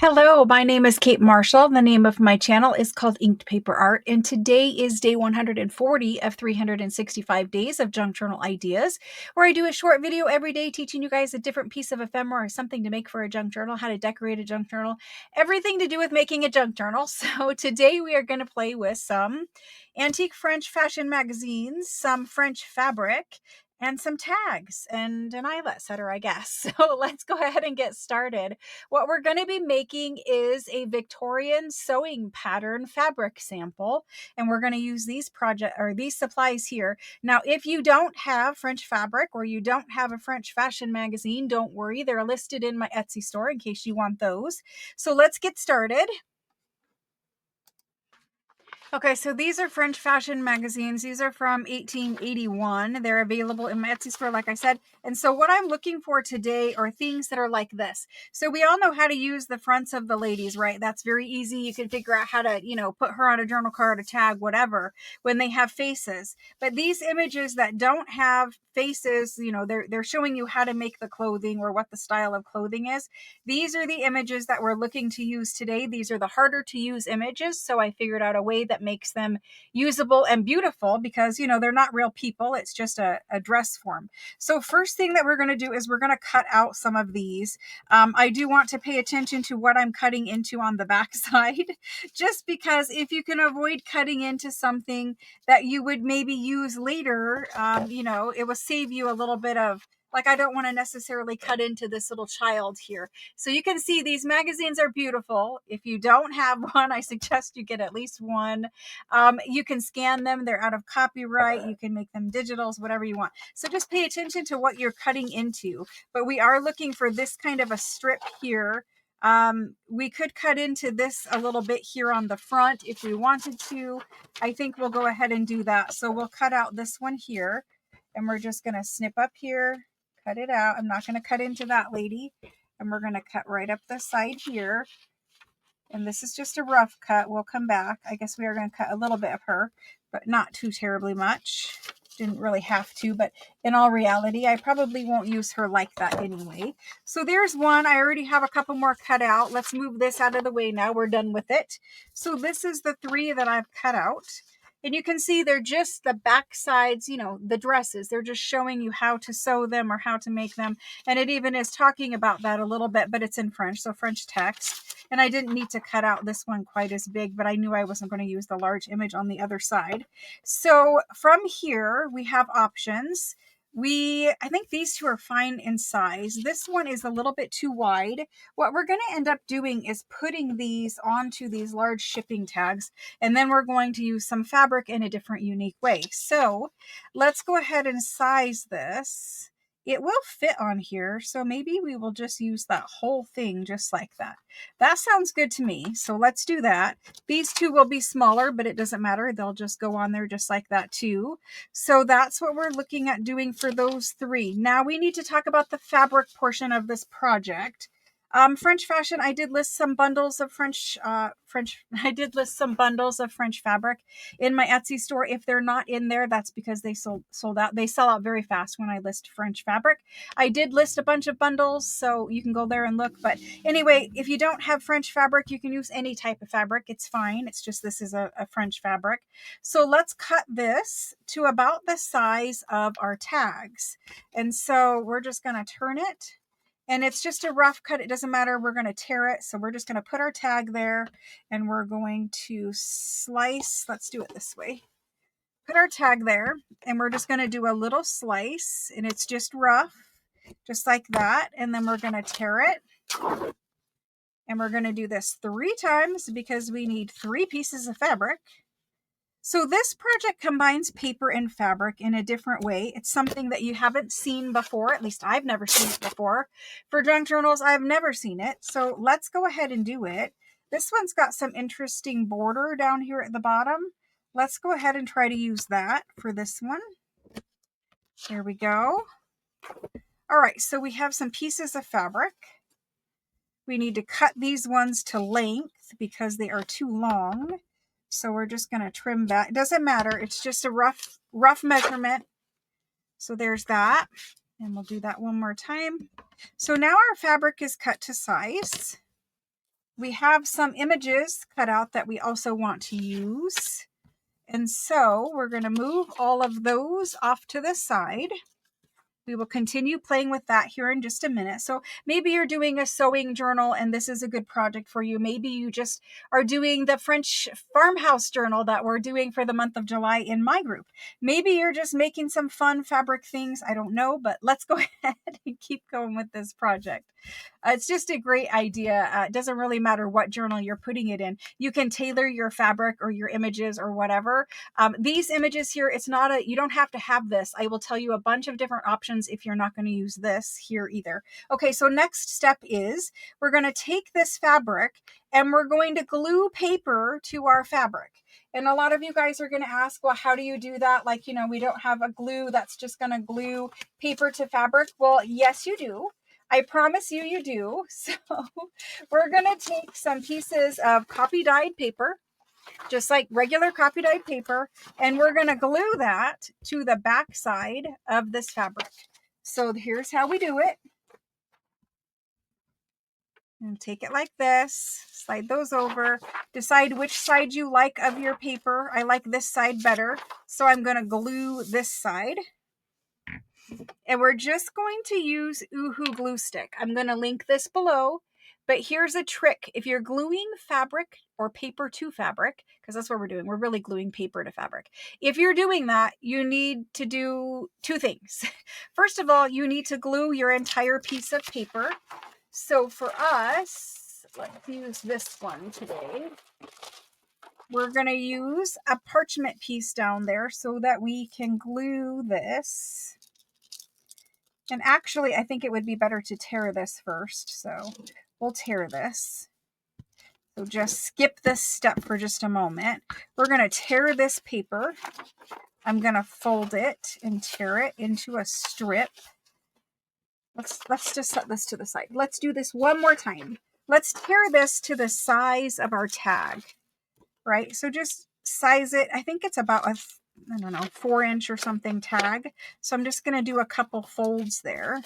Hello, my name is Kate Marshall. The name of my channel is called Inked Paper Art, and today is day 140 of 365 days of junk journal ideas, where I do a short video every day teaching you guys a different piece of ephemera or something to make for a junk journal, how to decorate a junk journal, everything to do with making a junk journal. So today we are going to play with some antique French fashion magazines, some French fabric, and some tags and an eyelet setter, I guess. So let's go ahead and get started. What we're going to be making is a Victorian sewing pattern fabric sample, and we're going to use these supplies here. Now, if you don't have French fabric or you don't have a French fashion magazine, don't worry. They're listed in my Etsy store in case you want those. So let's get started. Okay, so these are French fashion magazines. These are from 1881. They're available in my Etsy store, like I said. And so what I'm looking for today are things that are like this. So we all know how to use the fronts of the ladies, right? That's very easy. You can figure out how to, put her on a journal card, a tag, whatever, when they have faces. But these images that don't have faces, they're showing you how to make the clothing or what the style of clothing is. These are the images that we're looking to use today. These are the harder to use images. So I figured out a way that makes them usable and beautiful because, they're not real people. It's just a dress form. So first thing that we're going to do is we're going to cut out some of these. I do want to pay attention to what I'm cutting into on the back side, just because if you can avoid cutting into something that you would maybe use later, it will save you a little bit of, like, I don't want to necessarily cut into this little child here. So you can see these magazines are beautiful. If you don't have one, I suggest you get at least one. You can scan them. They're out of copyright. You can make them digitals, whatever you want. So just pay attention to what you're cutting into. But we are looking for this kind of a strip here. We could cut into this a little bit here on the front if we wanted to. I think we'll go ahead and do that. So we'll cut out this one here, and we're just going to snip up here, cut it out. I'm not going to cut into that lady. And we're going to cut right up the side here. And this is just a rough cut. We'll come back. I guess we are going to cut a little bit of her, but not too terribly much. Didn't really have to, but in all reality, I probably won't use her like that anyway. So there's one. I already have a couple more cut out. Let's move this out of the way now. We're done with it. So this is the 3 that I've cut out. And you can see they're just the back sides, the dresses. They're just showing you how to sew them or how to make them. And it even is talking about that a little bit, but it's in French, so French text. And I didn't need to cut out this one quite as big, but I knew I wasn't going to use the large image on the other side. So from here, we have options. I think these 2 are fine in size. This one is a little bit too wide. What we're going to end up doing is putting these onto these large shipping tags, and then we're going to use some fabric in a different, unique way. So let's go ahead and size this. It will fit on here, so maybe we will just use that whole thing just like that. That sounds good to me, so let's do that. These 2 will be smaller, but it doesn't matter. They'll just go on there just like that too. So that's what we're looking at doing for those 3. Now we need to talk about the fabric portion of this project. French fashion, I did list some bundles of French fabric in my Etsy store. If they're not in there, that's because they sold out. They sell out very fast when I list French fabric. I did list a bunch of bundles, so you can go there and look. But anyway, if you don't have French fabric, you can use any type of fabric. It's fine. It's just this is a French fabric. So let's cut this to about the size of our tags. And so we're just going to turn it. And it's just a rough cut. It doesn't matter. We're going to tear it. So we're just going to put our tag there, and we're going to slice. Let's do it this way. Put our tag there, and we're just going to do a little slice, and it's just rough, just like that. And then we're going to tear it. And we're going to do this 3 times because we need 3 pieces of fabric. So this project combines paper and fabric in a different way. It's something that you haven't seen before. At least I've never seen it before. For junk journals, I've never seen it. So let's go ahead and do it. This one's got some interesting border down here at the bottom. Let's go ahead and try to use that for this one. There we go. All right, so we have some pieces of fabric. We need to cut these ones to length because they are too long. So we're just going to trim that. It doesn't matter. It's just a rough measurement. So there's that. And we'll do that one more time. So now our fabric is cut to size. we have some images cut out that we also want to use. And so we're going to move all of those off to the side. We will continue playing with that here in just a minute. So maybe you're doing a sewing journal and this is a good project for you. Maybe you just are doing the French farmhouse journal that we're doing for the month of July in my group. Maybe you're just making some fun fabric things. I don't know, but let's go ahead and keep going with this project. It's just a great idea. It doesn't really matter what journal you're putting it in. You can tailor your fabric or your images or whatever. These images here, it's not you don't have to have this. I will tell you a bunch of different options if you're not going to use this here either. Okay, so next step is we're going to take this fabric and we're going to glue paper to our fabric. And a lot of you guys are going to ask, well, how do you do that? Like, you know, we don't have a glue that's just going to glue paper to fabric. Well, yes, you do. I promise you, you do. So we're going to take some pieces of copy dyed paper, just like regular copy dyed paper, and we're going to glue that to the back side of this fabric. So here's how we do it. And take it like this, slide those over, decide which side you like of your paper. I like this side better, so I'm going to glue this side. And we're just going to use Oohoo glue stick. I'm going to link this below, but here's a trick. If you're gluing fabric or paper to fabric, because that's what we're doing, we're really gluing paper to fabric. If you're doing that, you need to do two things. First of all, you need to glue your entire piece of paper. So for us, let's use this one today. We're going to use a parchment piece down there so that we can glue this. And actually, I think it would be better to tear this first. So we'll tear this. So just skip this step for just a moment. We're going to tear this paper. I'm going to fold it and tear it into a strip. Let's just set this to the side. Let's do this one more time. Let's tear this to the size of our tag, right? So just size it. I think it's about a, I don't know, 4-inch or something tag. So I'm just going to do a couple folds there.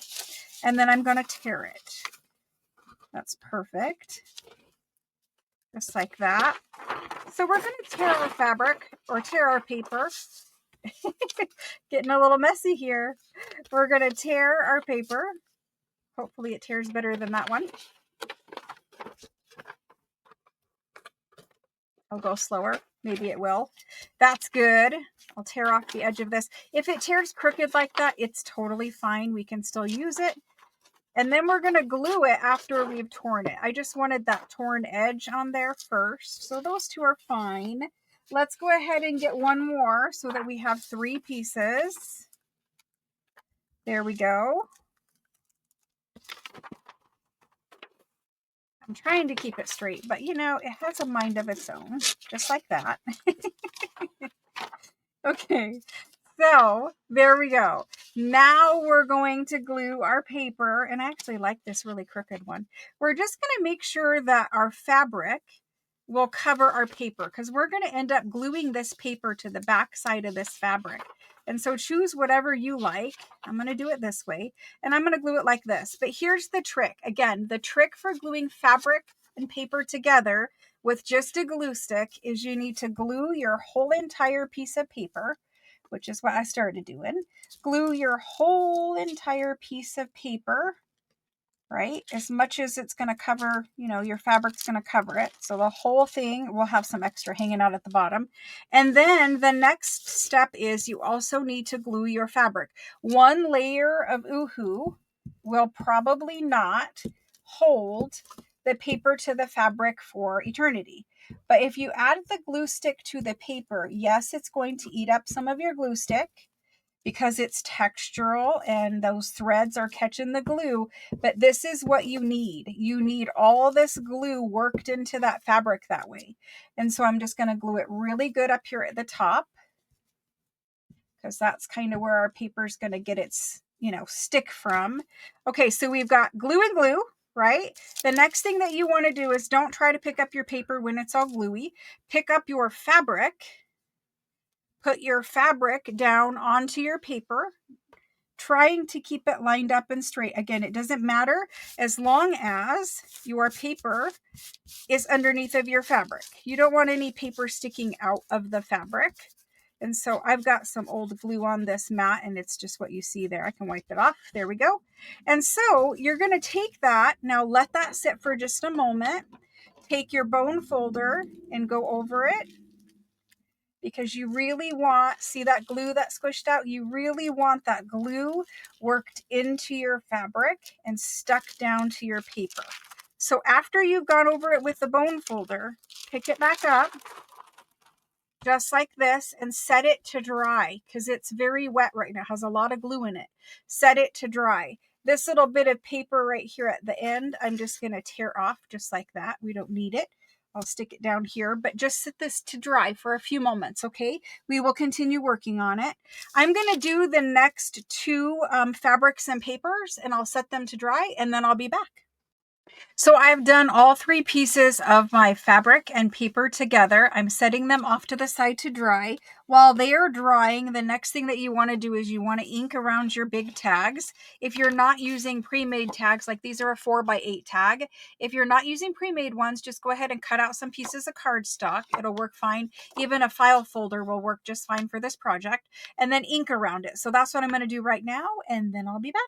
And then I'm going to tear it. That's perfect. Just like that. So we're going to tear our fabric or tear our paper. Getting a little messy here. We're going to tear our paper. Hopefully it tears better than that one. I'll go slower. Maybe it will. That's good. I'll tear off the edge of this. If it tears crooked like that, it's totally fine. We can still use it. And then we're going to glue it after we've torn it. I just wanted that torn edge on there first. So those two are fine. Let's go ahead and get one more so that we have 3 pieces. There we go. I'm trying to keep it straight, but you know, it has a mind of its own, just like that. Okay, so there we go. Now we're going to glue our paper, and I actually like this really crooked one. We're just going to make sure that our fabric will cover our paper because we're going to end up gluing this paper to the back side of this fabric. And so choose whatever you like. I'm going to do it this way, and I'm going to glue it like this. But here's the trick. Again, the trick for gluing fabric and paper together with just a glue stick is you need to glue your whole entire piece of paper, which is what I started doing. Glue your whole entire piece of paper, right? As much as it's going to cover, you know, your fabric's going to cover it. So the whole thing will have some extra hanging out at the bottom. And then the next step is you also need to glue your fabric. One layer of Oohoo will probably not hold the paper to the fabric for eternity. But if you add the glue stick to the paper, yes, it's going to eat up some of your glue stick because it's textural and those threads are catching the glue. But this is what you need. You need all this glue worked into that fabric that way. And so I'm just going to glue it really good up here at the top because that's kind of where our paper is going to get its, you know, stick from. Okay, so we've got glue and glue, right? The next thing that you want to do is don't try to pick up your paper when it's all gluey. Pick up your fabric. Put your fabric down onto your paper. trying to keep it lined up and straight. Again, it doesn't matter as long as your paper is underneath of your fabric. You don't want any paper sticking out of the fabric. And so I've got some old glue on this mat, and it's just what you see there. I can wipe it off. There we go. And so you're going to take that. Now let that sit for just a moment. Take your bone folder and go over it, because you really want, see that glue that squished out? You really want that glue worked into your fabric and stuck down to your paper. So after you've gone over it with the bone folder, pick it back up just like this and set it to dry, because it's very wet right now. It has a lot of glue in it. Set it to dry. This little bit of paper right here at the end, I'm just going to tear off just like that. We don't need it. I'll stick it down here, but just set this to dry for a few moments, okay? We will continue working on it. I'm going to do the next two fabrics and papers, and I'll set them to dry, and then I'll be back. So I've done all three pieces of my fabric and paper together. I'm setting them off to the side to dry. While they are drying, the next thing that you want to do is you want to ink around your big tags. If you're not using pre-made tags, like these are a 4x8 tag. If you're not using pre-made ones, just go ahead and cut out some pieces of cardstock. It'll work fine. Even a file folder will work just fine for this project. And then ink around it. So that's what I'm going to do right now, and then I'll be back.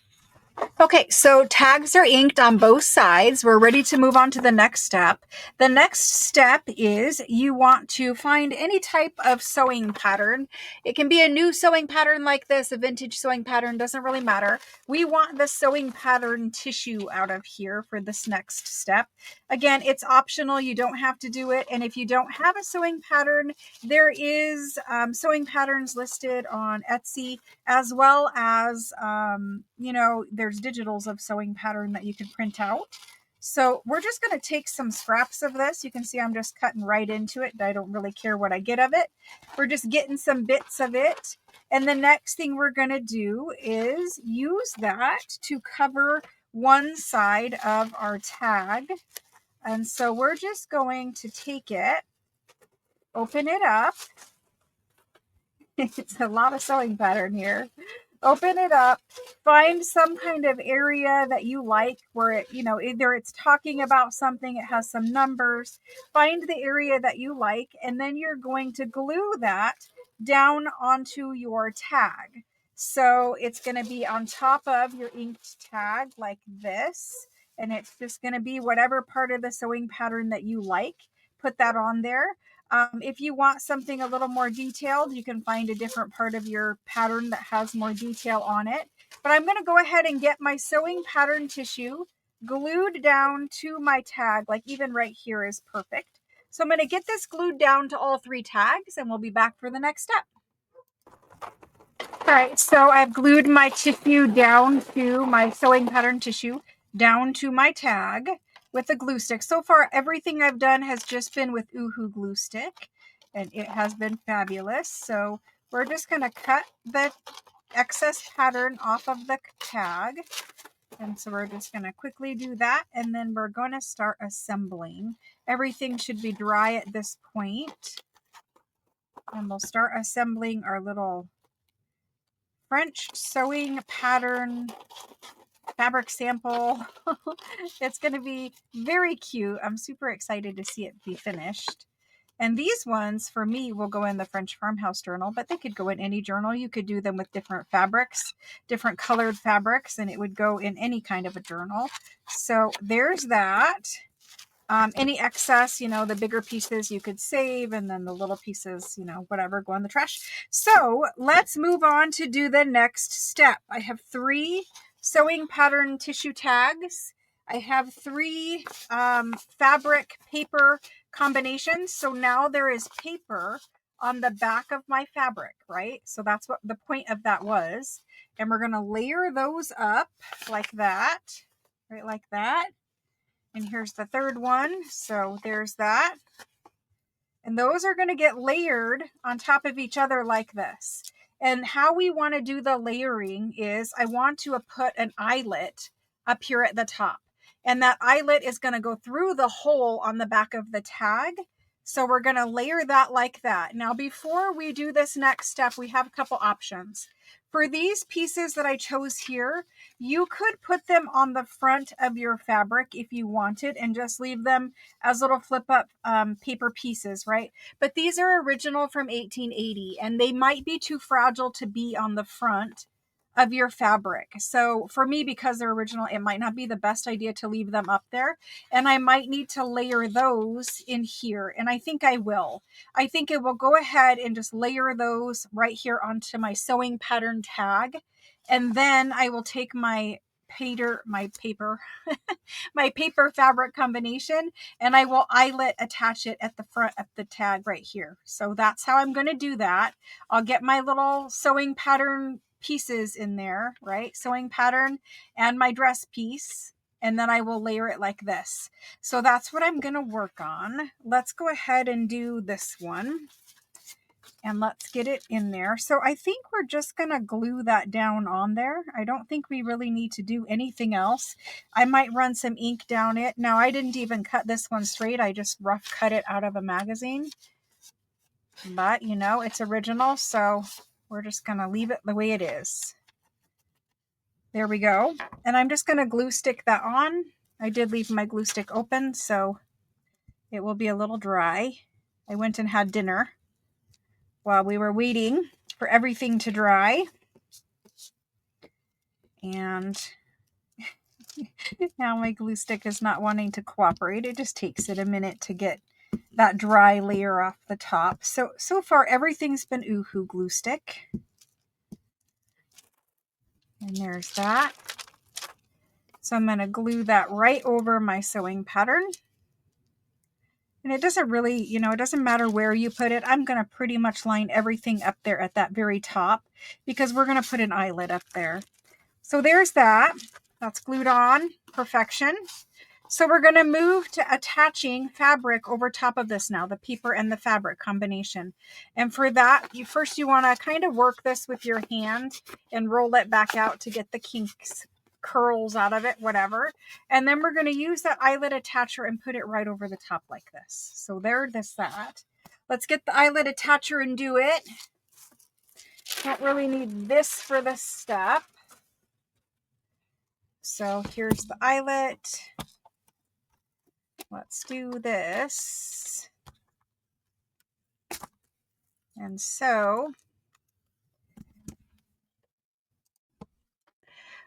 Okay, so tags are inked on both sides. We're ready to move on to the next step. The next step is you want to find any type of sewing pattern. It can be a new sewing pattern like this, a vintage sewing pattern, doesn't really matter. We want the sewing pattern tissue out of here for this next step. Again, it's optional. You don't have to do it. And if you don't have a sewing pattern, there is sewing patterns listed on Etsy, as well as, there's digitals of sewing pattern that you can print out. So we're just going to take some scraps of this. You can see I'm just cutting right into it. I don't really care what I get of it. We're just getting some bits of it. And the next thing we're going to do is use that to cover one side of our tag. And so we're just going to take it, open it up. It's a lot of sewing pattern here. Open it up, find some kind of area that you like where it, either it's talking about something, it has some numbers. Find the area that you like, and then you're going to glue that down onto your tag. So it's going to be on top of your inked tag like this, and it's just going to be whatever part of the sewing pattern that you like. Put that on there. If you want something a little more detailed, you can find a different part of your pattern that has more detail on it. But I'm going to go ahead and get my sewing pattern tissue glued down to my tag, like even right here is perfect. So I'm going to get this glued down to all three tags, and we'll be back for the next step. All right, so I've glued my tissue down to my sewing pattern tissue down to my tag with a glue stick. So far, everything I've done has just been with Oohoo glue stick, and it has been fabulous. So we're just going to cut the excess pattern off of the tag. And so we're just going to quickly do that, and then we're going to start assembling. Everything should be dry at this point. And we'll start assembling our little French sewing pattern fabric sample. It's going to be very cute. I'm super excited to see it be finished. And these ones for me will go in the French Farmhouse journal, but they could go in any journal. You could do them with different fabrics, different colored fabrics, and it would go in any kind of a journal. So there's that. Any excess, the bigger pieces you could save, and then the little pieces, whatever, go in the trash. So let's move on to do the next step. I have 3 sewing pattern tissue tags. I have 3 fabric paper combinations. So now there is paper on the back of my fabric, right? So that's what the point of that was. And we're going to layer those up like that, right? Like that. And here's the third one. So there's that. And those are going to get layered on top of each other like this. And how we want to do the layering is I want to put an eyelet up here at the top. And that eyelet is going to go through the hole on the back of the tag. So we're going to layer that like that. Now, before we do this next step, we have a couple options. For these pieces that I chose here, you could put them on the front of your fabric if you wanted and just leave them as little flip up paper pieces, right? But these are original from 1880 and they might be too fragile to be on the front of your fabric. So for me, because they're original, it might not be the best idea to leave them up there. And I might need to layer those in here. And I think I will. I think it will go ahead and just layer those right here onto my sewing pattern tag. And then I will take my my paper fabric combination, and I will eyelet attach it at the front of the tag right here. So that's how I'm going to do that. I'll get my little sewing pattern pieces in there, right? Sewing pattern and my dress piece, and then I will layer it like this. So that's what I'm going to work on. Let's go ahead and do this one. And let's get it in there. So I think we're just going to glue that down on there. I don't think we really need to do anything else. I might run some ink down it. Now, I didn't even cut this one straight. I just rough cut it out of a magazine. But, you know, it's original, so we're just going to leave it the way it is. There we go. And I'm just going to glue stick that on. I did leave my glue stick open, so it will be a little dry. I went and had dinner while we were waiting for everything to dry. And now my glue stick is not wanting to cooperate. It just takes it a minute to get that dry layer off the top. So far everything's been Oohoo glue stick. And there's that. So I'm going to glue that right over my sewing pattern. And it doesn't really, you know, it doesn't matter where you put it. I'm going to pretty much line everything up there at that very top because we're going to put an eyelet up there. So there's that. That's glued on. Perfection. So we're going to move to attaching fabric over top of this now, the paper and the fabric combination. And for that, you want to kind of work this with your hand and roll it back out to get the kinks, curls out of it, whatever. And then we're going to use that eyelet attacher and put it right over the top like this. So there's that. Let's get the eyelet attacher and do it. Don't really need this for this step. So here's the eyelet. Let's do this. And so,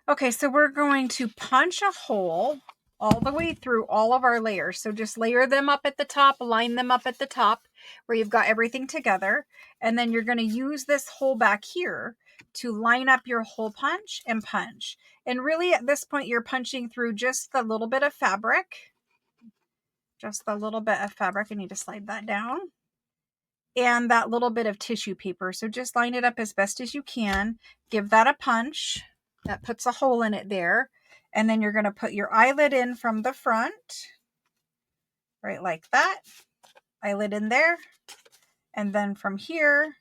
okay, so we're going to punch a hole all the way through all of our layers. So just layer them up at the top, line them up at the top where you've got everything together. And then you're going to use this hole back here to line up your hole punch and punch. And really at this point, you're punching through just the little bit of fabric. Just the little bit of fabric. I need to slide that down. And that little bit of tissue paper. So just line it up as best as you can. Give that a punch. That puts a hole in it there. And then you're going to put your eyelet in from the front. Right like that. Eyelet in there. And then from here,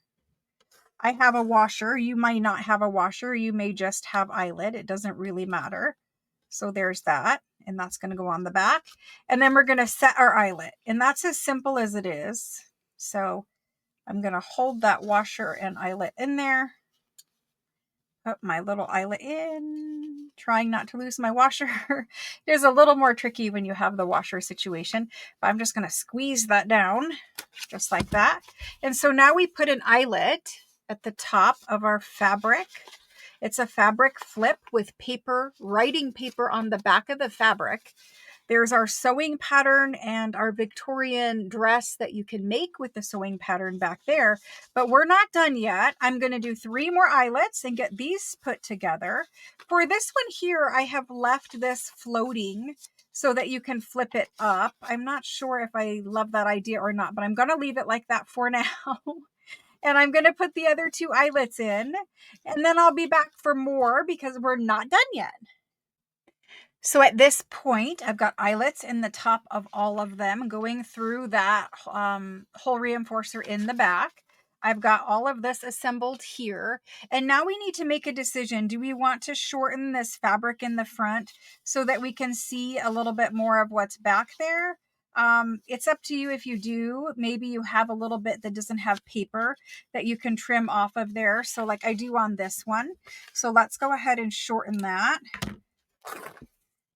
I have a washer. You might not have a washer. You may just have eyelet. It doesn't really matter. So there's that. And that's going to go on the back. And then we're going to set our eyelet. And that's as simple as it is. So I'm going to hold that washer and eyelet in there. Put my little eyelet in. Trying not to lose my washer. It is a little more tricky when you have the washer situation. But I'm just going to squeeze that down. Just like that. And so now we put an eyelet at the top of our fabric. It's a fabric flip with paper, writing paper on the back of the fabric. There's our sewing pattern and our Victorian dress that you can make with the sewing pattern back there. But we're not done yet. I'm going to do 3 more eyelets and get these put together. For this one here, I have left this floating so that you can flip it up. I'm not sure if I love that idea or not, but I'm going to leave it like that for now. And I'm going to put the other 2 eyelets in, and then I'll be back for more because we're not done yet. So at this point, I've got eyelets in the top of all of them going through that hole reinforcer in the back. I've got all of this assembled here. And now we need to make a decision. Do we want to shorten this fabric in the front so that we can see a little bit more of what's back there? It's up to you if you do. Maybe you have a little bit that doesn't have paper that you can trim off of there. So like I do on this one. So let's go ahead and shorten that.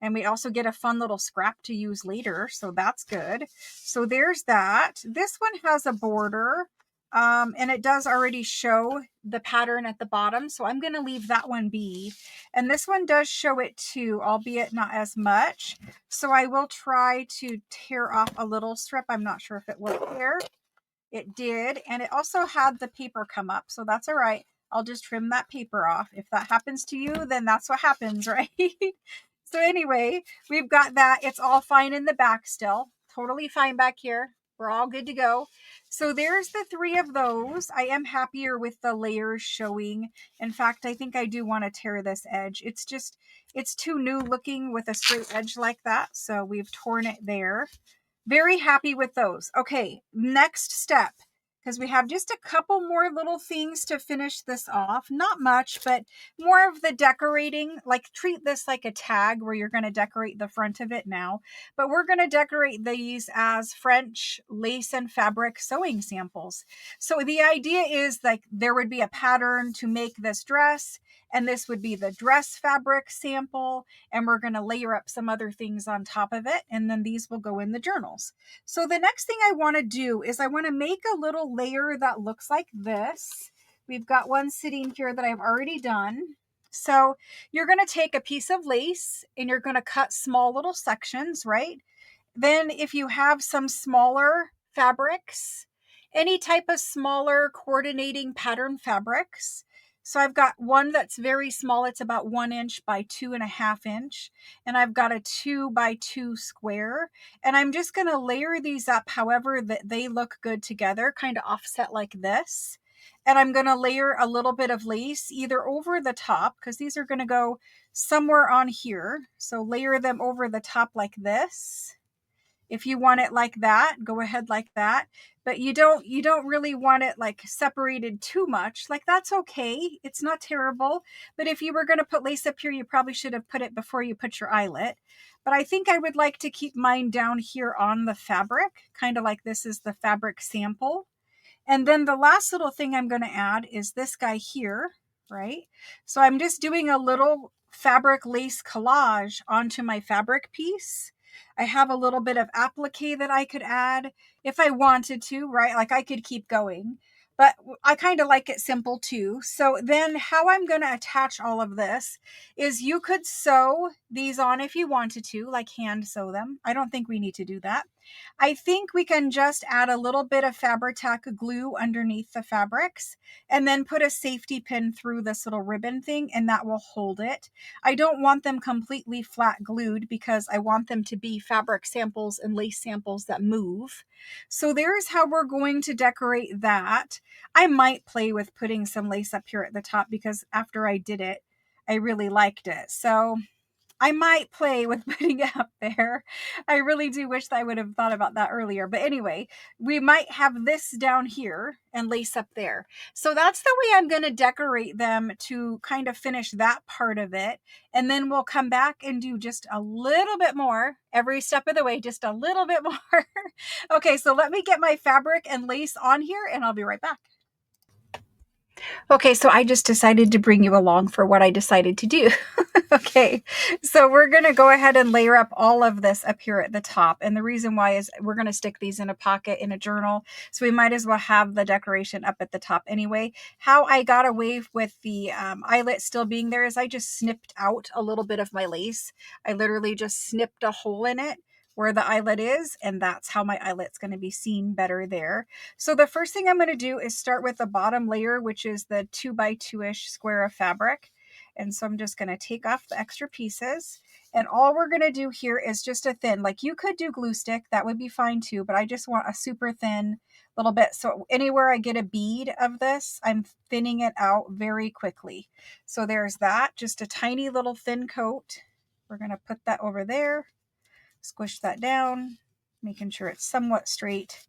And we also get a fun little scrap to use later. So that's good. So there's that. This one has a border. And it does already show the pattern at the bottom. So I'm going to leave that one be. And this one does show it too, albeit not as much. So I will try to tear off a little strip. I'm not sure if it will there. It did. And it also had the paper come up. So that's all right. I'll just trim that paper off. If that happens to you, then that's what happens, right? So anyway, we've got that. It's all fine in the back still. Totally fine back here. We're all good to go. So there's the 3 of those. I am happier with the layers showing. In fact, I think I do want to tear this edge. It's too new looking with a straight edge like that. So we've torn it there. Very happy with those. Okay, next step, because we have just a couple more little things to finish this off. Not much, but more of the decorating. Like treat this like a tag where you're going to decorate the front of it now. But we're going to decorate these as French lace and fabric sewing samples. So the idea is like there would be a pattern to make this dress, and this would be the dress fabric sample, and we're going to layer up some other things on top of it, and then these will go in the journals. So the next thing I want to do is I want to make a little layer that looks like this. We've got one sitting here that I've already done. So you're going to take a piece of lace and you're going to cut small little sections, right? Then if you have some smaller fabrics, any type of smaller coordinating pattern fabrics. So I've got one that's very small. It's about 1 inch by 2.5 inch. And I've got a 2 by 2 square. And I'm just going to layer these up however that they look good together, kind of offset like this. And I'm going to layer a little bit of lace either over the top, because these are going to go somewhere on here. So layer them over the top like this. If you want it like that, go ahead like that. But you don't really want it like separated too much. Like that's okay. It's not terrible. But if you were going to put lace up here, you probably should have put it before you put your eyelet. But I think I would like to keep mine down here on the fabric, kind of like this is the fabric sample. And then the last little thing I'm going to add is this guy here, right? So I'm just doing a little fabric lace collage onto my fabric piece. I have a little bit of applique that I could add if I wanted to, right? Like I could keep going, but I kind of like it simple too. So then how I'm going to attach all of this is you could sew these on if you wanted to, like hand sew them. I don't think we need to do that. I think we can just add a little bit of Fabri-Tac glue underneath the fabrics and then put a safety pin through this little ribbon thing, and that will hold it. I don't want them completely flat glued because I want them to be fabric samples and lace samples that move. So there's how we're going to decorate that. I might play with putting some lace up here at the top because after I did it, I really liked it. So I might play with putting it up there. I really do wish that I would have thought about that earlier. But anyway, we might have this down here and lace up there. So that's the way I'm going to decorate them to kind of finish that part of it. And then we'll come back and do just a little bit more every step of the way, just a little bit more. Okay, so let me get my fabric and lace on here and I'll be right back. Okay, so I just decided to bring you along for what I decided to do. Okay, so we're going to go ahead and layer up all of this up here at the top. And the reason why is we're going to stick these in a pocket in a journal. So we might as well have the decoration up at the top anyway. How I got away with the eyelet still being there is I just snipped out a little bit of my lace. I literally just snipped a hole in it where the eyelet is, and that's how my eyelet's going to be seen better there. So the first thing I'm going to do is start with the bottom layer, which is the 2 by 2-ish square of fabric. And so I'm just going to take off the extra pieces. And all we're going to do here is just a thin, like you could do glue stick, that would be fine too, but I just want a super thin little bit. So anywhere I get a bead of this, I'm thinning it out very quickly. So there's that, just a tiny little thin coat. We're going to put that over there, squish that down, making sure it's somewhat straight.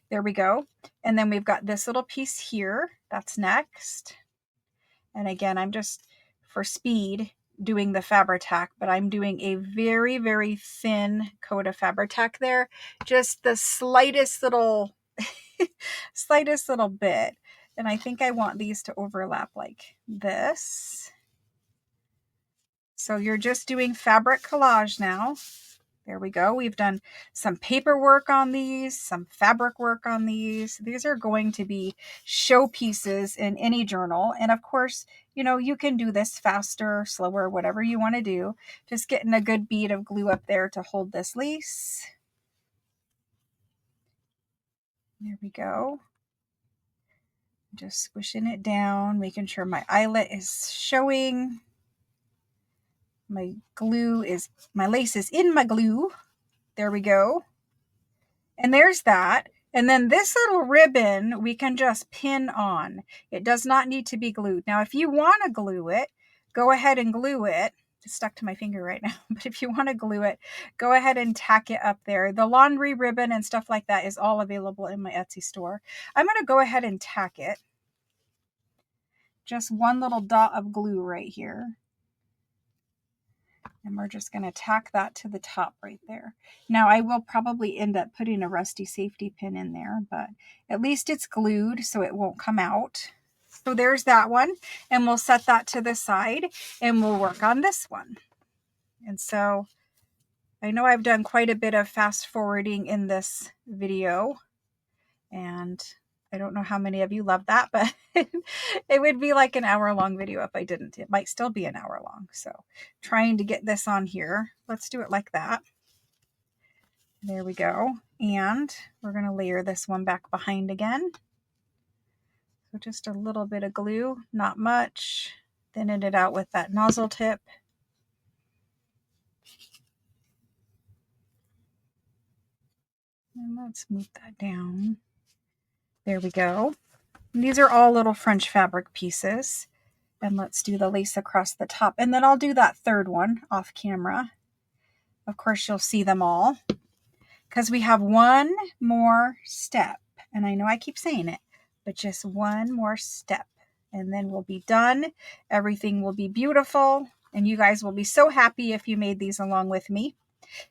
There we go. And then we've got this little piece here. That's next. And again, I'm just, for speed, doing the Fabri-Tac, but I'm doing a very, very thin coat of Fabri-Tac there. Just the slightest little, slightest little bit. And I think I want these to overlap like this. So you're just doing fabric collage now. There we go. We've done some paperwork on these, some fabric work on these. These are going to be showpieces in any journal. And of course, you know, you can do this faster, slower, whatever you want to do. Just getting a good bead of glue up there to hold this lace. There we go. Just squishing it down, making sure my eyelet is showing. My lace is in my glue. There we go. And there's that. And then this little ribbon we can just pin on. It does not need to be glued. Now, if you want to glue it, go ahead and glue it. It's stuck to my finger right now. But if you want to glue it, go ahead and tack it up there. The laundry ribbon and stuff like that is all available in my Etsy store. I'm going to go ahead and tack it. Just one little dot of glue right here. And we're just going to tack that to the top right there. Now, I will probably end up putting a rusty safety pin in there, but at least it's glued so it won't come out. So there's that one. And we'll set that to the side and we'll work on this one. And so I know I've done quite a bit of fast forwarding in this video. And I don't know how many of you love that, but it would be like an hour-long video if I didn't. It might still be an hour long. So trying to get this on here. Let's do it like that. There we go. And we're going to layer this one back behind again. So just a little bit of glue, not much. Thinning it out with that nozzle tip. And let's move that down. There we go. And these are all little French fabric pieces. And let's do the lace across the top. And then I'll do that third one off camera. Of course, you'll see them all because we have one more step. And I know I keep saying it, but just one more step. And then we'll be done. Everything will be beautiful. And you guys will be so happy if you made these along with me.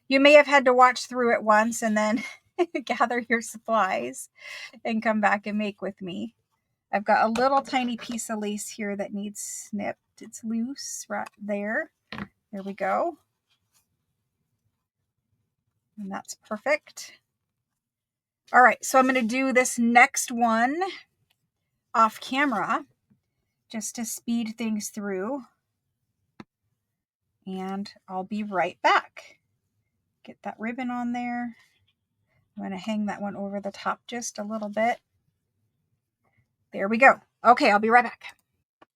You may have had to watch through it once and then gather your supplies and come back and make with me. I've got a little tiny piece of lace here that needs snipped. It's loose right there. There we go. And that's perfect. All right, so I'm going to do this next one off camera just to speed things through. And I'll be right back. Get that ribbon on there. I'm going to hang that one over the top just a little bit. There we go. Okay, I'll be right back.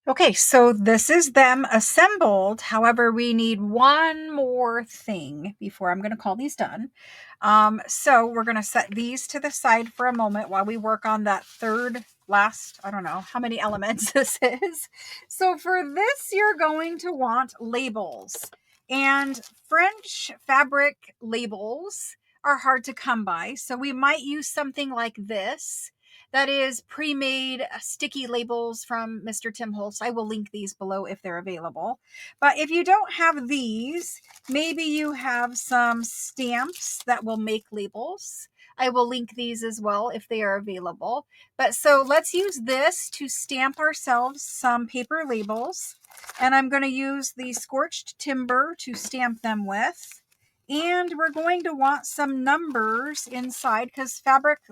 Okay, so this is them assembled. However, we need one more thing before I'm going to call these done. So we're going to set these to the side for a moment while we work on that third last, I don't know how many elements this is. So for this, you're going to want labels. And French fabric labels are hard to come by. So we might use something like this. That is pre-made sticky labels from Mr. Tim Holtz. I will link these below if they're available. But if you don't have these, maybe you have some stamps that will make labels. I will link these as well if they are available. But so let's use this to stamp ourselves some paper labels. And I'm going to use the scorched timber to stamp them with. And we're going to want some numbers inside because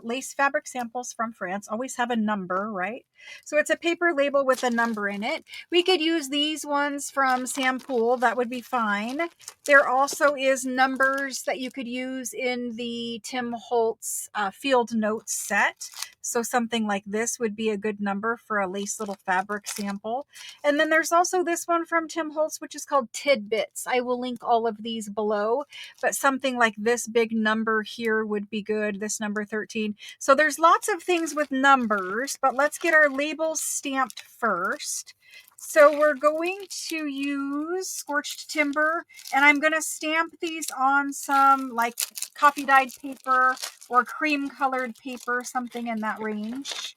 lace fabric samples from France always have a number, right? So it's a paper label with a number in it. We could use these ones from Sam Pool. That would be fine. There also is numbers that you could use in the Tim Holtz field notes set. So something like this would be a good number for a lace little fabric sample. And then there's also this one from Tim Holtz, which is called Tidbits. I will link all of these below. But something like this big number here would be good, this number 13. So there's lots of things with numbers, but let's get our labels stamped first. So we're going to use scorched timber, and I'm going to stamp these on some like coffee dyed paper or cream colored paper, something in that range.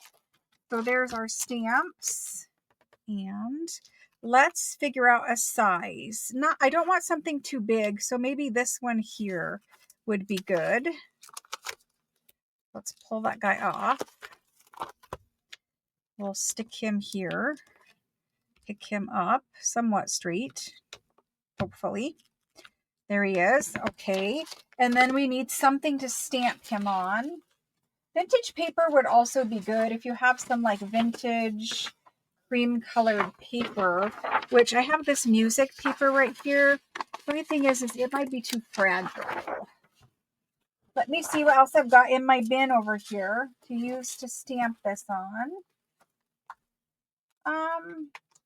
So there's our stamps. And let's figure out a size. I don't want something too big, so maybe this one here would be good. Let's pull that guy off. We'll stick him here, pick him up somewhat straight, hopefully. There he is. Okay. And then we need something to stamp him on. Vintage paper would also be good if you have some like vintage cream colored paper, which I have this music paper right here. The only thing is it might be too fragile. Let me see what else I've got in my bin over here to use to stamp this on.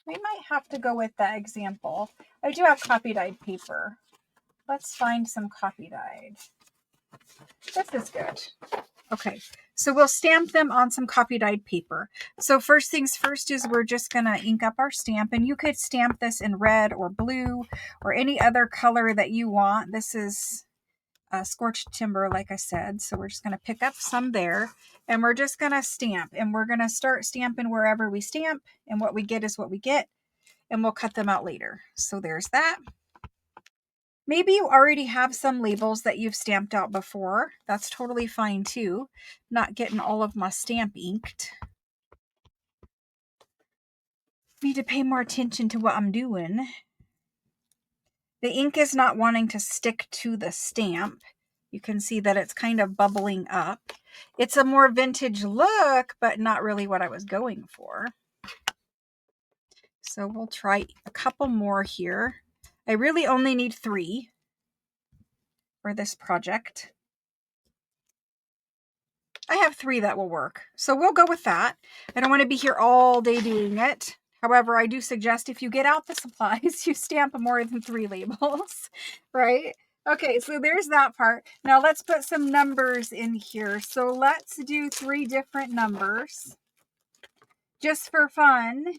We might have to go with that example. I do have copy dyed paper. Let's find some copy dyed. This is good. Okay, so we'll stamp them on some copy dyed paper. So first things first is we're just going to ink up our stamp, and you could stamp this in red or blue or any other color that you want. This is scorched timber, like I said. So we're just going to pick up some there, and we're just going to stamp, and we're going to start stamping wherever we stamp, and what we get is what we get, and we'll cut them out later. So there's that. Maybe you already have some labels that you've stamped out before. That's totally fine too. Not getting all of my stamp inked. Need to pay more attention to what I'm doing. The ink is not wanting to stick to the stamp. You can see that it's kind of bubbling up. It's a more vintage look, but not really what I was going for. So we'll try a couple more here. I really only need 3 for this project. I have 3 that will work. So we'll go with that. I don't want to be here all day doing it. However, I do suggest if you get out the supplies, you stamp more than 3 labels, right? Okay, so there's that part. Now let's put some numbers in here. So let's do 3 different numbers. Just for fun,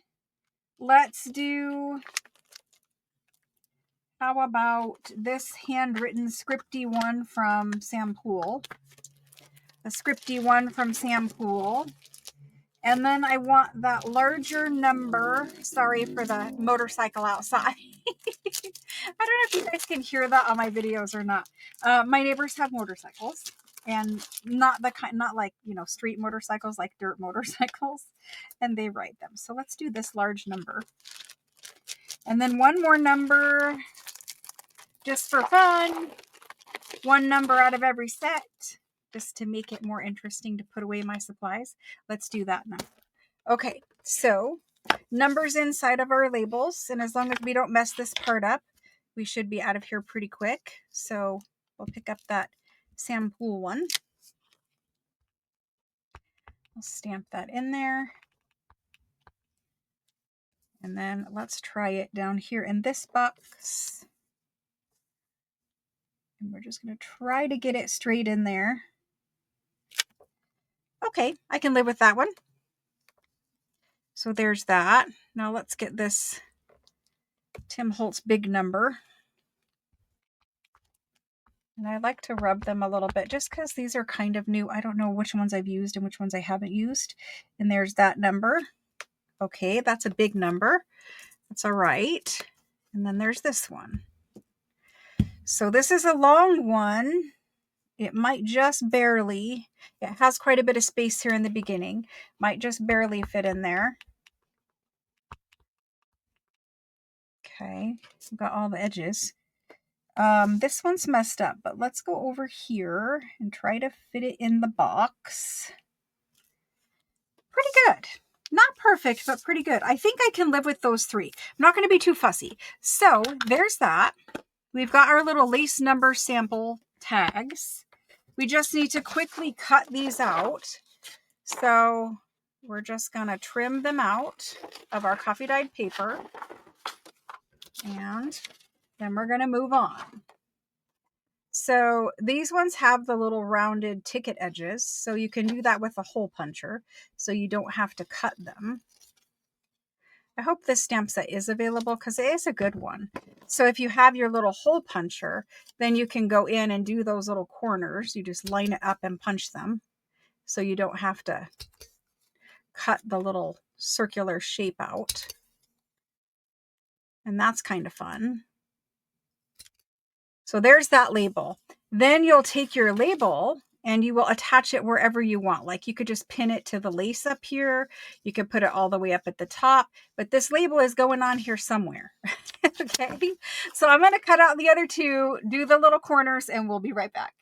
let's do, how about this handwritten scripty one from Sam Poole? A scripty one from Sam Poole. And then I want that larger number. Sorry for the motorcycle outside. I don't know if you guys can hear that on my videos or not. My neighbors have motorcycles, and not like, you know, street motorcycles, like dirt motorcycles, and they ride them. So let's do this large number. And then one more number just for fun. One number out of every set, just to make it more interesting to put away my supplies. Let's do that number. Okay, so numbers inside of our labels, and as long as we don't mess this part up, we should be out of here pretty quick. So we'll pick up that Sam Poole one. I'll stamp that in there. And then let's try it down here in this box. And we're just going to try to get it straight in there. Okay, I can live with that one. So there's that. Now let's get this Tim Holtz big number. And I like to rub them a little bit just because these are kind of new. I don't know which ones I've used and which ones I haven't used. And there's that number. Okay, that's a big number. That's all right. And then there's this one. So this is a long one. It might just barely, it has quite a bit of space here in the beginning. Might just barely fit in there. Okay, we've got all the edges. This one's messed up, but let's go over here and try to fit it in the box. Pretty good. Not perfect, but pretty good. I think I can live with those 3. I'm not going to be too fussy. So there's that. We've got our little lace number sample tags. We just need to quickly cut these out. So we're just going to trim them out of our coffee dyed paper. And then we're going to move on. So these ones have the little rounded ticket edges. So you can do that with a hole puncher, so you don't have to cut them. I hope this stamp set is available because it is a good one. So if you have your little hole puncher, then you can go in and do those little corners. You just line it up and punch them. So you don't have to cut the little circular shape out. And that's kind of fun. So there's that label. Then you'll take your label and you will attach it wherever you want. Like you could just pin it to the lace up here. You could put it all the way up at the top, but this label is going on here somewhere. Okay. So I'm going to cut out the other two, do the little corners, and we'll be right back.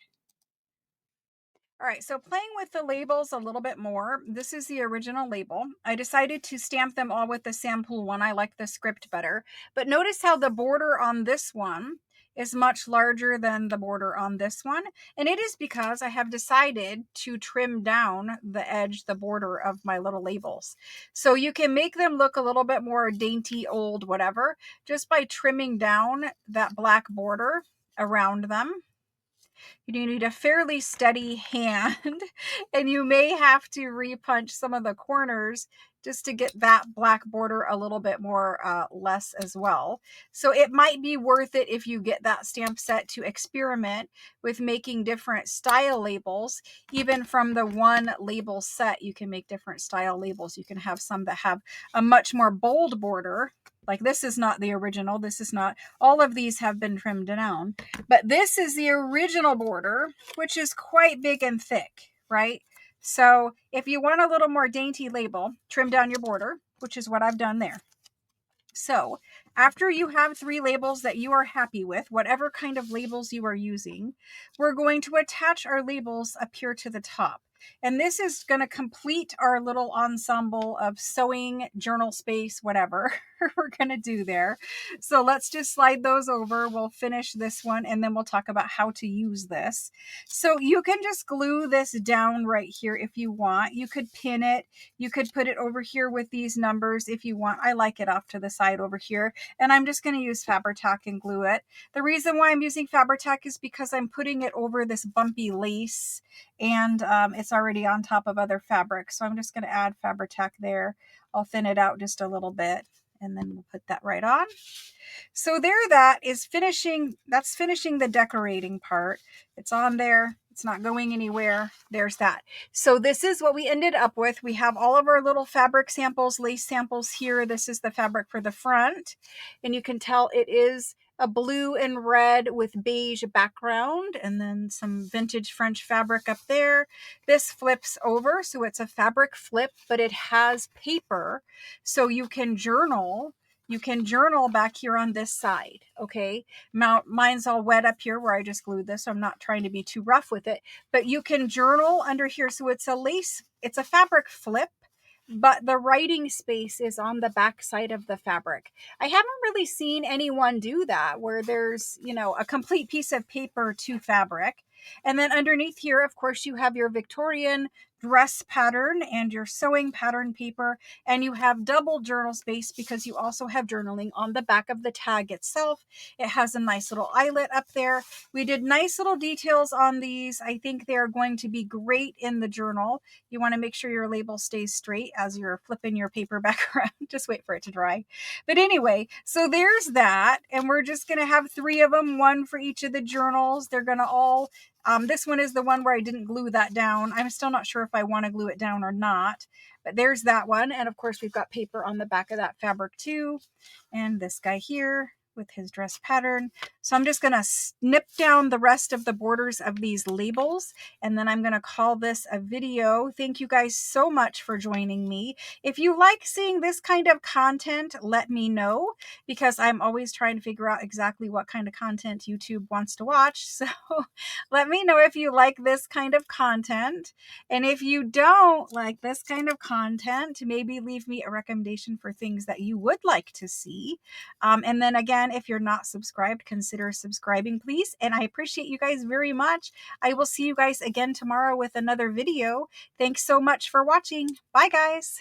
All right, so playing with the labels a little bit more, this is the original label. I decided to stamp them all with the sample one. I like the script better. But notice how the border on this one is much larger than the border on this one. And it is because I have decided to trim down the edge, the border of my little labels. So you can make them look a little bit more dainty, old, whatever, just by trimming down that black border around them. You need a fairly steady hand, and you may have to repunch some of the corners just to get that black border a little bit more less as well. So it might be worth it if you get that stamp set to experiment with making different style labels. Even from the one label set, you can make different style labels. You can have some that have a much more bold border. Like this is not the original. This is not, all of these have been trimmed down, but this is the original border, which is quite big and thick, right? So if you want a little more dainty label, trim down your border, which is what I've done there. So after you have 3 labels that you are happy with, whatever kind of labels you are using, we're going to attach our labels up here to the top. And this is going to complete our little ensemble of sewing, journal space, whatever we're going to do there. So let's just slide those over. We'll finish this one and then we'll talk about how to use this. So you can just glue this down right here if you want. You could pin it. You could put it over here with these numbers if you want. I like it off to the side over here. And I'm just going to use Fabri-Tac and glue it. The reason why I'm using Fabri-Tac is because I'm putting it over this bumpy lace, and it's already on top of other fabric. So I'm just going to add Fabri-Tac there. I'll thin it out just a little bit, and then we'll put that right on. So there, that is finishing. That's finishing the decorating part. It's on there. It's not going anywhere. There's that. So this is what we ended up with. We have all of our little fabric samples, lace samples here. This is the fabric for the front. And you can tell it is a blue and red with beige background, and then some vintage French fabric up there. This flips over, so it's a fabric flip, but it has paper, so you can journal. You can journal back here on this side, okay? Mine's all wet up here where I just glued this, so I'm not trying to be too rough with it, but you can journal under here. So it's a lace, it's a fabric flip, but the writing space is on the back side of the fabric. I haven't really seen anyone do that where there's, you know, a complete piece of paper to fabric. And then underneath here, of course, you have your Victorian dress pattern and your sewing pattern paper, and you have double journal space because you also have journaling on the back of the tag itself. It has a nice little eyelet up there. We did nice little details on these. I think they're going to be great in the journal. You want to make sure your label stays straight as you're flipping your paper back around. Just wait for it to dry. But anyway, so there's that. And we're just going to have 3 of them, one for each of the journals. They're going to all, this one is the one where I didn't glue that down. I'm still not sure if I want to glue it down or not. But there's that one. And of course, we've got paper on the back of that fabric too. And this guy here with his dress pattern. So I'm just going to snip down the rest of the borders of these labels, and then I'm going to call this a video. Thank you guys so much for joining me. If you like seeing this kind of content, let me know, because I'm always trying to figure out exactly what kind of content YouTube wants to watch. So let me know if you like this kind of content. And if you don't like this kind of content, maybe leave me a recommendation for things that you would like to see. And then again, if you're not subscribed, consider subscribing, please. And I appreciate you guys very much. I will see you guys again tomorrow with another video. Thanks so much for watching. Bye, guys.